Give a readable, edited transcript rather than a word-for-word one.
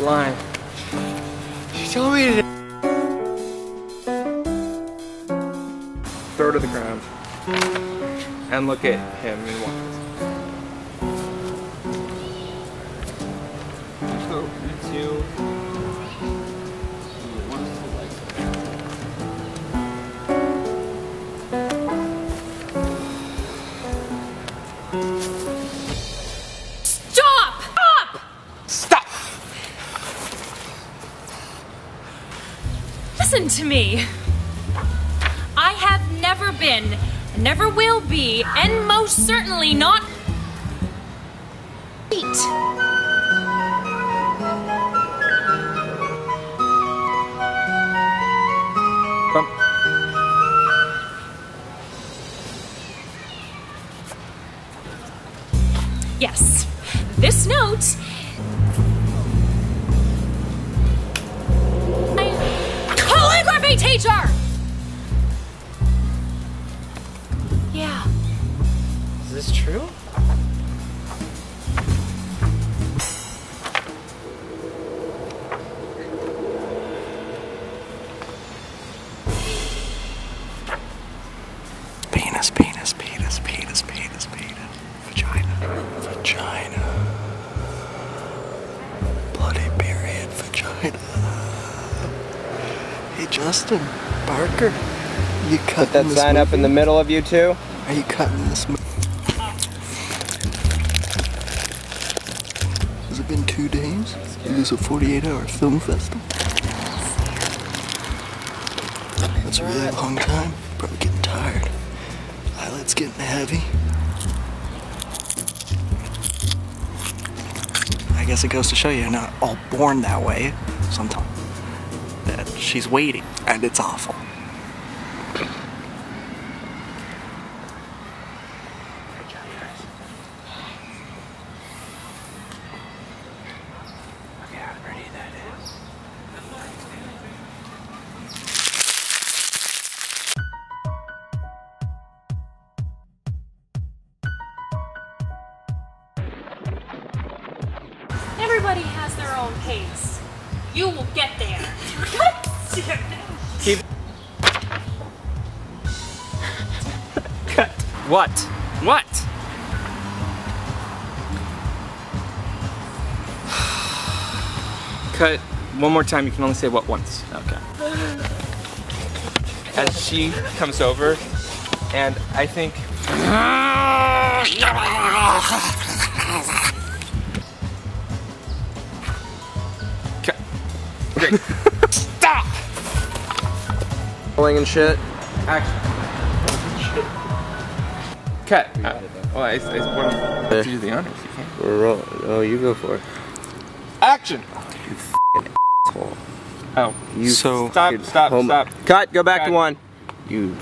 line. She told me to throw to the ground and look at him and watch. So, you two. Listen to me. I have never been, never will be, and most certainly not eat. Yes, this note. Calligraphy teacher! Yeah. Is this true? Penis, penis, penis, penis, penis, penis. Vagina. Vagina. Bloody period vagina. Hey Justin, Parker, you cutting Put that this sign movie? up in the middle of you two. Are you cutting this movie? Has it been 2 days? Is this a 48-hour film festival? That's a really long time. Probably getting tired. Eyelids getting heavy. I guess it goes to show you're not all born that way. Sometimes that she's waiting, and it's awful. Look how pretty that is. Everybody has their own pace. You will get there. Keep. Cut. What? What? Cut. One more time. You can only say what once. Okay. As she comes over, and I think. Cut. Okay. Stop! Rolling and shit. Action. Cut. Well, I want to do the honors. You can't. We're rolling. Oh, you go for it. Action. You f***ing asshole. Oh. You Stop. Cut. Go back to one. You